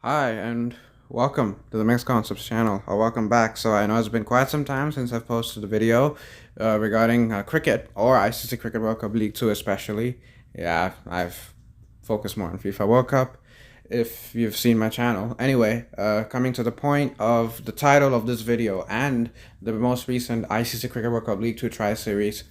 Hi, and welcome to the Mixed Concepts channel, or welcome back. So I know it's been quite some time since I've posted a video regarding cricket, or ICC Cricket World Cup League 2 especially. Yeah, I've focused more on FIFA World Cup, if you've seen my channel. Anyway, coming to the point of the title of this video and the most recent ICC Cricket World Cup League 2 Tri-Series.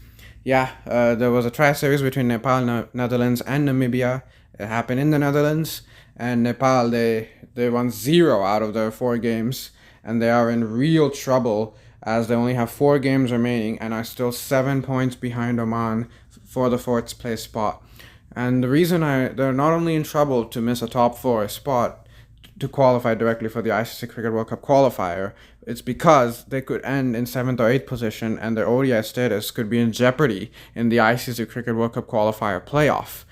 Yeah, there was a Tri-Series between Nepal, Netherlands, and Namibia. It happened in the Netherlands, and Nepal, they won 0 out of their 4 games, and they are in real trouble as they only have 4 games remaining and are still 7 points behind Oman for the 4th place spot. And the reason they're not only in trouble to miss a top 4 spot to qualify directly for the ICC Cricket World Cup qualifier, it's because they could end in 7th or 8th position and their ODI status could be in jeopardy in the ICC Cricket World Cup qualifier playoff.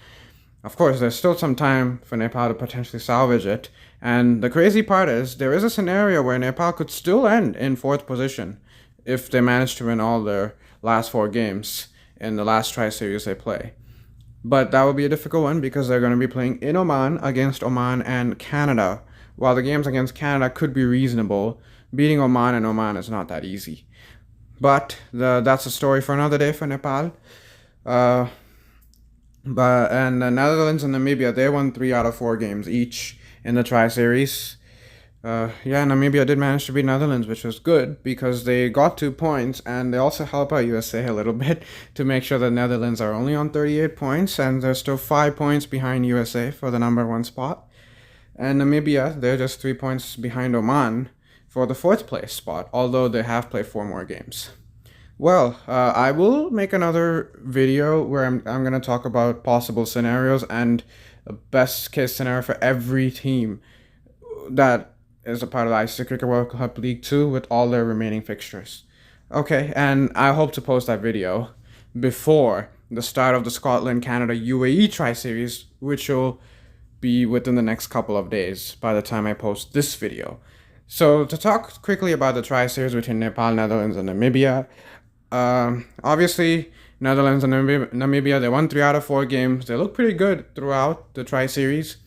Of course, there's still some time for Nepal to potentially salvage it, and the crazy part is there is a scenario where Nepal could still end in 4th position if they manage to win all their last 4 games in the last Tri-Series they play. But that will be a difficult one because they're going to be playing in Oman against Oman and Canada. While the games against Canada could be reasonable, beating Oman and Oman is not that easy. But that's a story for another day for Nepal. And the Netherlands and Namibia, they won 3 out of 4 games each in the Tri-Series. Namibia did manage to beat Netherlands, which was good because they got 2 points, and they also help out USA a little bit to make sure the Netherlands are only on 38 points, and they're still 5 points behind USA for the number 1 spot. And Namibia, they're just 3 points behind Oman for the 4th place spot, although they have played 4 more games. Well, I will make another video where I'm going to talk about possible scenarios and a best case scenario for every team that is a part of the ICC Cricket World Cup League 2 with all their remaining fixtures. Okay, and I hope to post that video before the start of the Scotland-Canada-UAE Tri-Series, which will be within the next couple of days by the time I post this video. So to talk quickly about the Tri-Series between Nepal, Netherlands, and Namibia, obviously, Netherlands and Namibia, they won 3 out of 4 games. They look pretty good throughout the Tri-Series.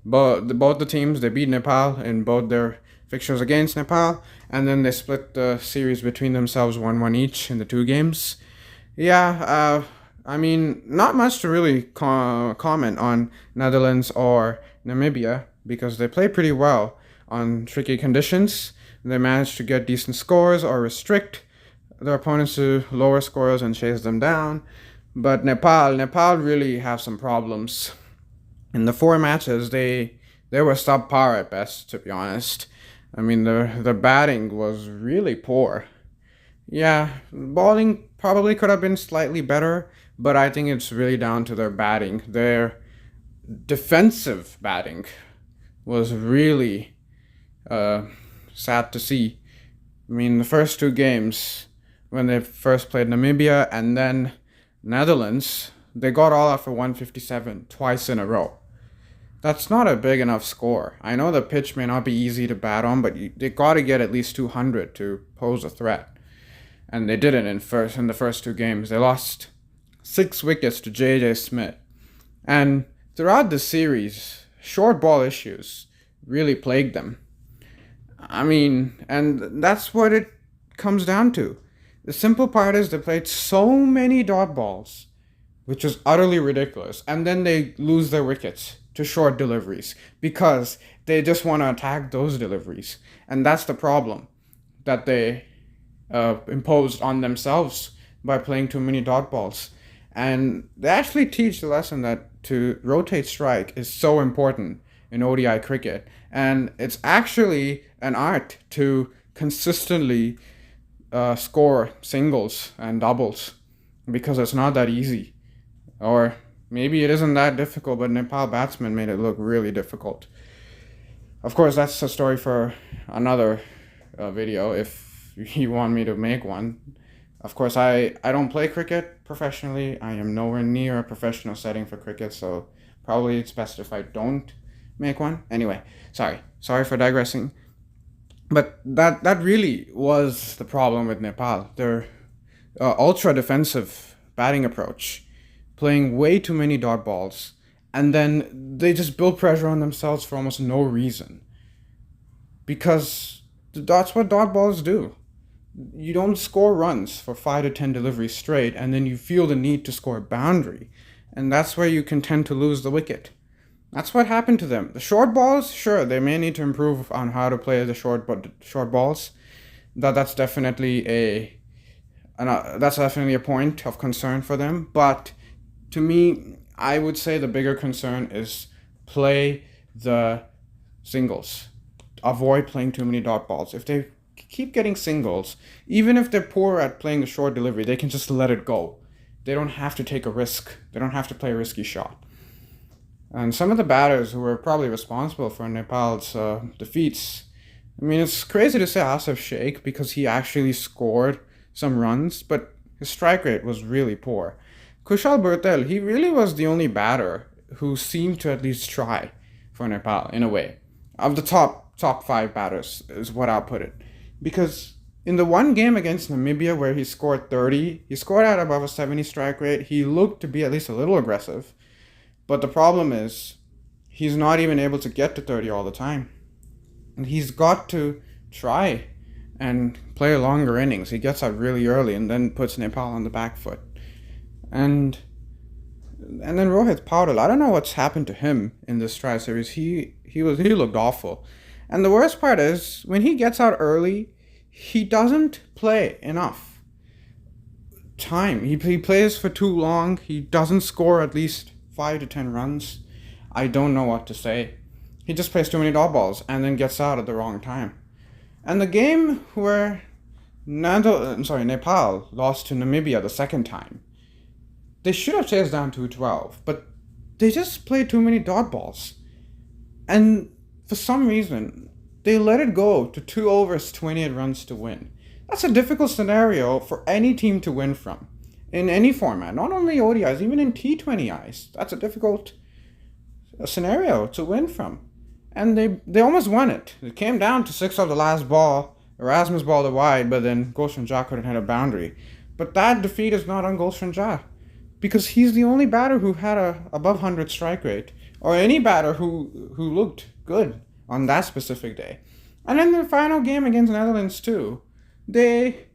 But both the teams, they beat Nepal in both their fixtures against Nepal. And then they split the series between themselves 1-1 each in the 2 games. Yeah, I mean, not much to really comment on Netherlands or Namibia because they play pretty well on tricky conditions. They managed to get decent scores or restrict their opponents to lower scores and chase them down. But Nepal really have some problems. In the 4 matches, they were subpar at best, to be honest. I mean, the batting was really poor. Yeah, bowling probably could have been slightly better, but I think it's really down to their batting. Their defensive batting was really sad to see. I mean, the first 2 games, when they first played Namibia and then Netherlands, they got all out for 157 twice in a row. That's not a big enough score. I know the pitch may not be easy to bat on, but they got to get at least 200 to pose a threat. And they didn't in the first 2 games. They lost 6 wickets to J.J. Smith. And throughout the series, short ball issues really plagued them. I mean, and that's what it comes down to. The simple part is they played so many dot balls, which is utterly ridiculous, and then they lose their wickets to short deliveries because they just want to attack those deliveries. And that's the problem that they imposed on themselves by playing too many dot balls. And they actually teach the lesson that to rotate strike is so important in ODI cricket. And it's actually an art to consistently score singles and doubles because it's not that easy. Or maybe it isn't that difficult, but Nepal batsmen made it look really difficult. Of course, that's a story for another video if you want me to make one. Of course, I don't play cricket professionally. I am nowhere near a professional setting for cricket, so probably it's best if I don't make one. Anyway, sorry for digressing. But that really was the problem with Nepal. Their ultra defensive batting approach, playing way too many dot balls, and then they just build pressure on themselves for almost no reason. because that's what dot balls do. You don't score runs for 5 to 10 deliveries straight, and then you feel the need to score a boundary. And that's where you can tend to lose the wicket. That's what happened to them. The short balls, sure, they may need to improve on how to play the short balls. That's definitely a point of concern for them. But to me, I would say the bigger concern is play the singles. Avoid playing too many dot balls. If they keep getting singles, even if they're poor at playing a short delivery, they can just let it go. They don't have to take a risk. They don't have to play a risky shot. And some of the batters who were probably responsible for Nepal's defeats, I mean, it's crazy to say Asif Sheikh because he actually scored some runs, but his strike rate was really poor. Kushal Bhurtel, he really was the only batter who seemed to at least try for Nepal in a way. Of the top 5 batters is what I'll put it. Because in the one game against Namibia where he scored 30, he scored at above a 70 strike rate. He looked to be at least a little aggressive. But the problem is he's not even able to get to 30 all the time. And he's got to try and play longer innings. He gets out really early and then puts Nepal on the back foot. And then Rohit Paudel, I don't know what's happened to him in this tri series. He looked awful. And the worst part is when he gets out early, he doesn't play enough time. He plays for too long. He doesn't score at least 5 to 10 runs. I don't know what to say. He just plays too many dot balls and then gets out at the wrong time. And the game where Nepal lost to Namibia the second time, they should have chased down 212, but they just played too many dot balls. And for some reason, they let it go to 2 overs, 28 runs to win. That's a difficult scenario for any team to win from in any format, not only ODIs, even in T20Is. That's a difficult scenario to win from. And they almost won it. It came down to 6 of the last ball. Erasmus balled it wide, but then Gulshan Jah couldn't hit a boundary. But that defeat is not on Gulshan Jah, because he's the only batter who had a above 100 strike rate, or any batter who looked good on that specific day. And in the final game against Netherlands too, they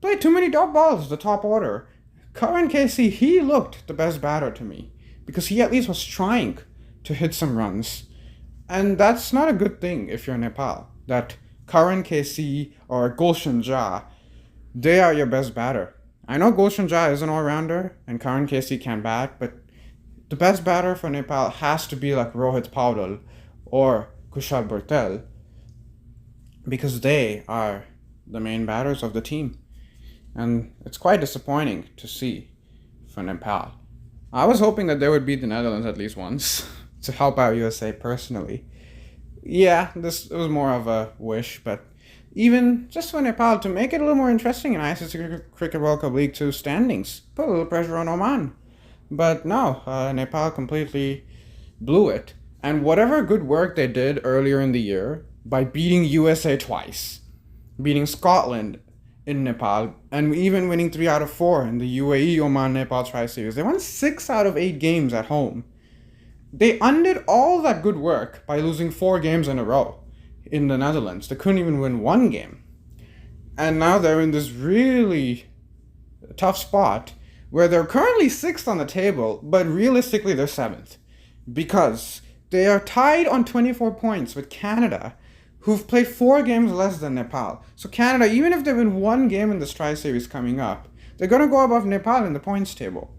played too many dot balls, the top order. Karan KC, he looked the best batter to me, because he at least was trying to hit some runs. And that's not a good thing if you're Nepal, that Karan KC or Gulshan Jah, they are your best batter. I know Gulshan Jah is an all-rounder and Karan KC can bat, but the best batter for Nepal has to be like Rohit Paudel or Kushal Bhurtel, because they are the main batters of the team. And it's quite disappointing to see for Nepal. I was hoping that they would beat the Netherlands at least once to help out USA personally. Yeah, this was more of a wish, but even just for Nepal to make it a little more interesting in ICC Cricket World Cup League 2 standings, put a little pressure on Oman. But no, Nepal completely blew it. And whatever good work they did earlier in the year by beating USA twice, beating Scotland in Nepal, and even winning 3 out of 4 in the UAE Oman Nepal Tri-Series, they won 6 out of 8 games at home. They undid all that good work by losing 4 games in a row in the Netherlands. They couldn't even win 1 game. And now they're in this really tough spot where they're currently 6th on the table, but realistically they're 7th. Because they are tied on 24 points with Canada, who've played 4 games less than Nepal. So Canada, even if they win 1 game in this tri-series coming up, they're going to go above Nepal in the points table.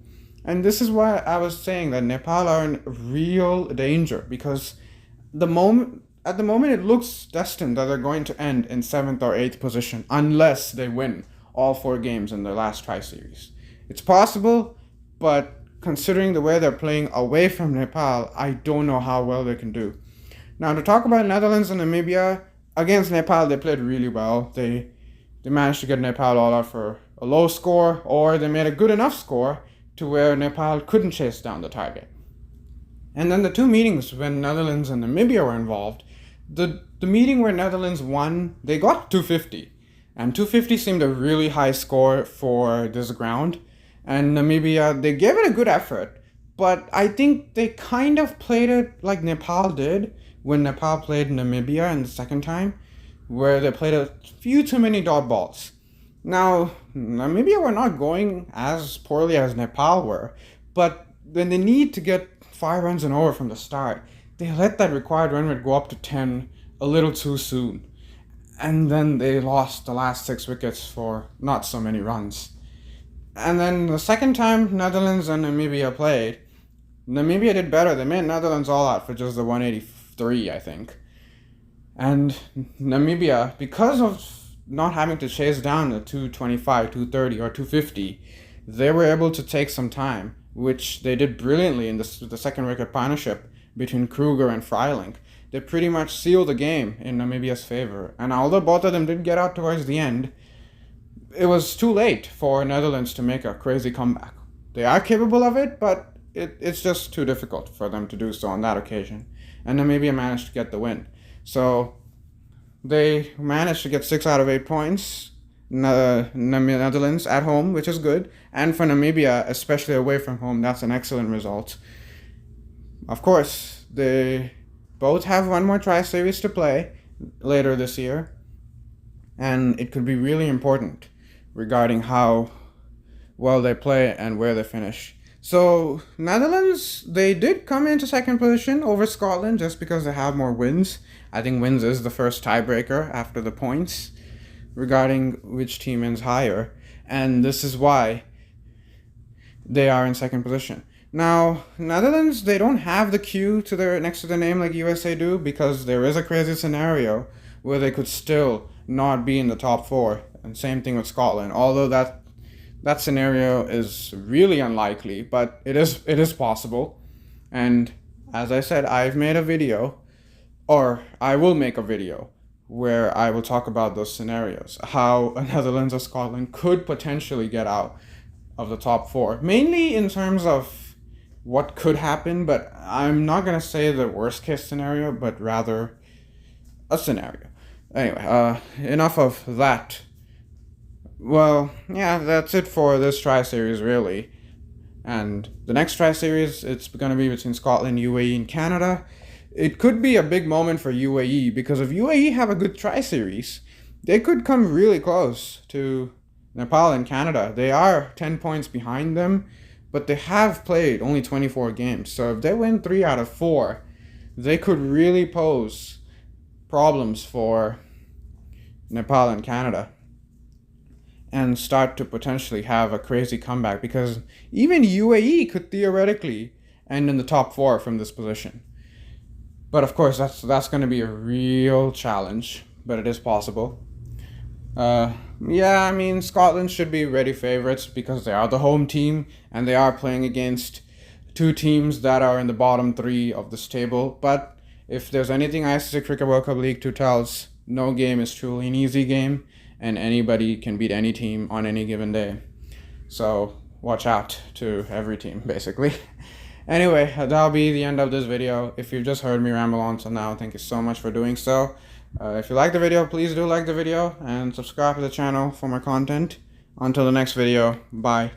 And this is why I was saying that Nepal are in real danger, because at the moment it looks destined that they're going to end in 7th or 8th position unless they win all 4 games in their last tri-series. It's possible, but considering the way they're playing away from Nepal, I don't know how well they can do. Now, to talk about Netherlands and Namibia, against Nepal, they played really well. They managed to get Nepal all out for a low score, or they made a good enough score to where Nepal couldn't chase down the target. And then the 2 meetings when Netherlands and Namibia were involved, the meeting where Netherlands won, they got 250. And 250 seemed a really high score for this ground. And Namibia, they gave it a good effort, but I think they kind of played it like Nepal did when Nepal played Namibia in the second time. where they played a few too many dot balls. Now, Namibia were not going as poorly as Nepal were, but when they need to get 5 runs and over from the start, they let that required run rate go up to 10 a little too soon. And then they lost the last 6 wickets for not so many runs. And then the second time Netherlands and Namibia played, Namibia did better. They made Netherlands all out for just the 183, I think. And Namibia, because of not having to chase down the 225, 230, or 250, they were able to take some time, which they did brilliantly in the second wicket partnership between Kruger and Freiling. They pretty much sealed the game in Namibia's favor. And although both of them did get out towards the end, it was too late for Netherlands to make a crazy comeback. They are capable of it, but it's just too difficult for them to do so on that occasion. And Namibia managed to get the win. So they managed to get 6 out of 8 points. Netherlands at home, which is good. And for Namibia, especially away from home, that's an excellent result. Of course, they both have one more tri-series to play later this year. And it could be really important regarding how well they play and where they finish. So, Netherlands, they did come into second position over Scotland just because they have more wins. I think wins is the first tiebreaker after the points regarding which team ends higher. And this is why they are in second position. Now, Netherlands, they don't have the Q to their next to their name like USA do, because there is a crazy scenario where they could still not be in the top 4. And same thing with Scotland, although that scenario is really unlikely, but it is possible. And as I said, I've made a video, or I will make a video, where I will talk about those scenarios, how Netherlands or Scotland could potentially get out of the top 4, mainly in terms of what could happen, but I'm not going to say the worst case scenario, but rather a scenario. Anyway, enough of that. Well, yeah, that's it for this tri-series, really. And the next tri-series, it's going to be between Scotland, UAE, and Canada. It could be a big moment for UAE, because if UAE have a good tri-series, they could come really close to Nepal and Canada. They are 10 points behind them, but they have played only 24 games. So if they win 3 out of 4, they could really pose problems for Nepal and Canada and start to potentially have a crazy comeback, because even UAE could theoretically end in the top 4 from this position. But of course, that's going to be a real challenge, but it is possible. Yeah, I mean, Scotland should be ready favorites because they are the home team and they are playing against 2 teams that are in the bottom 3 of this table. But if there's anything ICC Cricket World Cup League 2 tells, no game is truly an easy game and anybody can beat any team on any given day. So watch out to every team, basically. Anyway, that'll be the end of this video. If you've just heard me ramble on till now, thank you so much for doing so. If you like the video, please do like the video and subscribe to the channel for more content. Until the next video, bye.